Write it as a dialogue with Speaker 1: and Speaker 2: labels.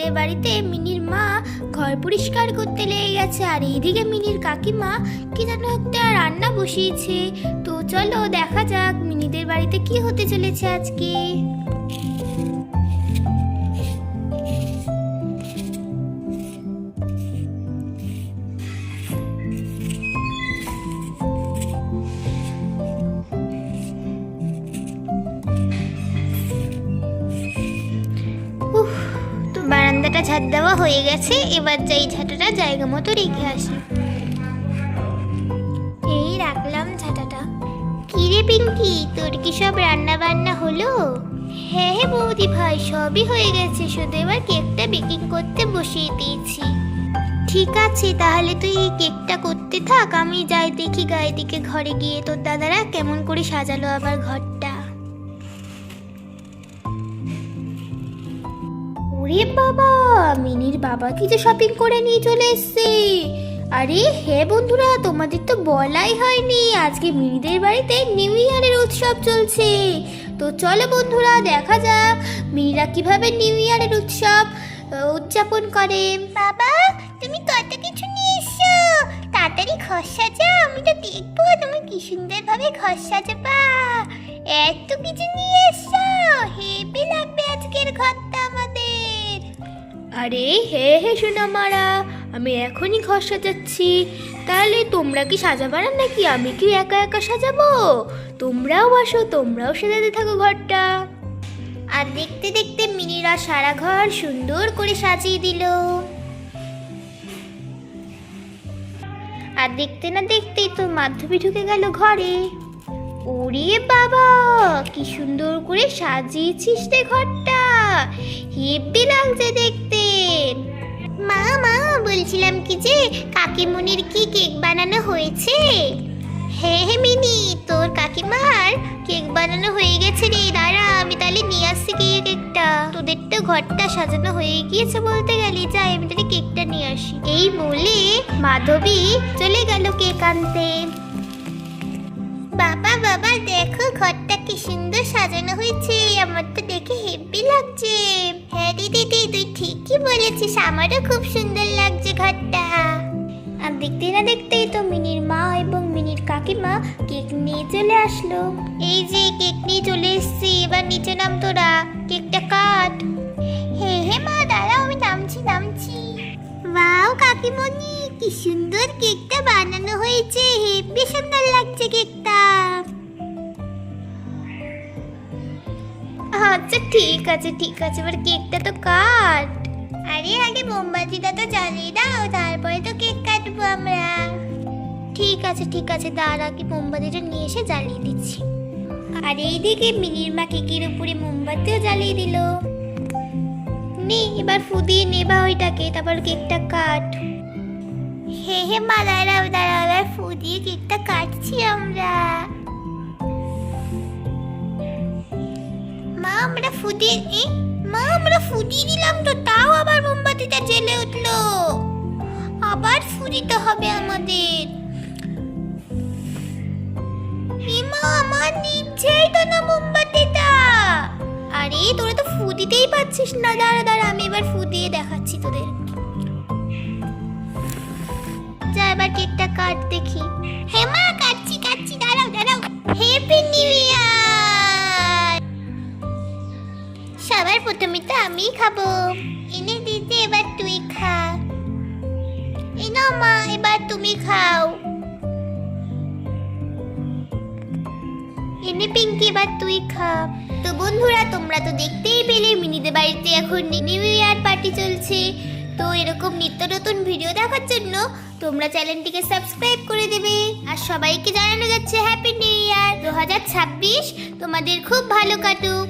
Speaker 1: মিনিদের বাড়িতে মিনির মা ঘর পরিষ্কার করতে লেগে গেছে, আর এইদিকে মিনির কাকিমা কি যেন একটা রান্না বসিয়েছে। তো চলো দেখা যাক মিনিদের বাড়িতে কি হতে চলেছে আজকে। বারান্দাটা ঝাড় দেওয়া হয়ে গেছে, এবার যাই ঝাঁটাটা জায়গা মতো রেখে আসি। এই রাখলাম ঝাঁটাটা। কি রে পিঙ্কি, তোর কি সব রান্না বান্না হলো? হ্যাঁ হ্যাঁ বৌদি ভাই, সবই হয়ে গেছে, শুধু এবার কেকটা বেকিং করতে বসিয়ে দিয়েছি। ঠিক আছে, তাহলে তুই এই কেকটা করতে থাক, আমি যাই দেখি গায়ে দিকে ঘরে গিয়ে তোর দাদারা কেমন করে সাজালো আবার ঘরটা। ওরে বাবা, মিনির বাবা কি যে শপিং করে নিয়ে চলে এসছে। আরে হ্যাঁ বন্ধুরা, তোমাদের তো বলাই হয়নি, আজকে মিনিদের বাড়িতে নিউ ইয়ারের উৎসব চলছে। তো চলো বন্ধুরা দেখা যাক মিনিরা কিভাবে নিউ ইয়ারের উৎসব উদযাপন করে। বাবা তুমি কত কিছু নিয়ে এসছো, তাড়াতাড়ি ঘর সাজাও, আমি তো দেখবো তুমি কি সুন্দর ভাবে ঘর সাজাবা। এত কিছু নিয়ে এসছো, হেভি লাগবে আজকের ঘরটা আমাদের। আরে হে হে সোনা মারা, আমি এখনই ঘর সাজাচ্ছি। তাহলে তোমরা কি সাজাবা না নাকি আমি কি একা একা সাজাবো? তোমরাও আসো, তোমরাও সাজাতে থাকো ঘরটা। আর দেখতে দেখতে মিনিরা সারা ঘর সুন্দর করে সাজিয়ে দিল। আর দেখতে না দেখতেই তো মাধবী ঢুকে গেল ঘরে। ওরে বাবা, কি সুন্দর করে সাজিয়েছিস রে ঘরটা, হেব্বি লাগছে দেখতে। মা মা, বলছিলাম কি যে কাকিমুনির কি কেক বানানো হয়েছে? হ্যাঁ হ্যাঁ মিনি, তোর কাকিমার কেক বানানো হয়ে গেছে রে, দাঁড়া আমি তাহলে নিয়ে আসছি কেকটা। তোদের তো ঘরটা সাজানো হয়ে গিয়েছে বলতে গেলি, যাই আমি তাহলে কেকটা নিয়ে আসি। এই বলে মাধবী চলে গেল কেক আনতে। বাবা বাবা দেখো ঘরটা কি সুন্দর সাজানো হয়েছে, আমার তো দেখে হেব্বি লাগছে। হ্যাঁ দিদি তুই ঠিকই বলেছিস, আমারও খুব সুন্দর লাগছে ঘরটা। আর দেখতে না দেখতেই তো মিনির মা এবং মিনির কাকিমা কেক নিয়ে চলে আসলো। এই যে কেক নিয়ে চলে এসছি, এবার নিচে নাম তোরা, কেকটা কাট। হে হে মা দাঁড়াও, আমি নামছি। ওয়াও কাকিমণি, কি সুন্দর কেকটা বানানো হয়েছে, হেব্বি সুন্দর লাগছে কেকটা। আচ্ছা ঠিক আছে, এবার কেকটা তো কাট। আরে আগে মোমবাতিটা তো জ্বালিয়ে দাও, তারপরে তো কেক কাটবো আমরা। ঠিক আছে, দাঁড়া আগে মোমবাতিটা নিয়ে এসে জ্বালিয়ে দিচ্ছি। আর এইদিকে মিনির মা কেকের উপরে মোমবাতিও জ্বালিয়ে দিল। নে এবার ফু দিয়ে নেবা ওইটাকে, তারপর কেকটা কাট। হে হে মা দাঁড়াও, এবার ফু দিয়ে কেকটা কাটছি আমরা। মা আমরা ফু দিয়ে দিলাম তো, তাও আবার মোমবাতিটা জ্বলে উঠলো। আবার ফু দিতে হবে আমাদের। মা আমার নিভছেই তো না মোমবাতিটা। আরে তোরা তো ফু দিতেই পারছিস না, দাঁড়া আমি এবার ফু দিয়ে দেখাচ্ছি তোদের। যা এবার কেকটা কাট দেখি। হে মা কাটছি, দাঁড়াও হ্যাপি নিউ ইয়ার। সবার প্রথমে তো আমি খাবো, এনে দিতে এবার তুই খা। এই নাও মা, এবার তুমি খাও। এনে পিঙ্কি এবার তুই খা। তো বন্ধুরা তোমরা তো দেখতেই পেলে মিনিদের বাড়িতে এখন নিউ ইয়ার পার্টি চলছে। তো এরকম নিত্য নতুন ভিডিও দেখার জন্য তোমরা চ্যানেলটিকে সাবস্ক্রাইব করে দেবে। আর সবাইকে জানানো যাচ্ছে হ্যাপি নিউ ইয়ার 2026 তোমাদের খুব ভালো কাটুক।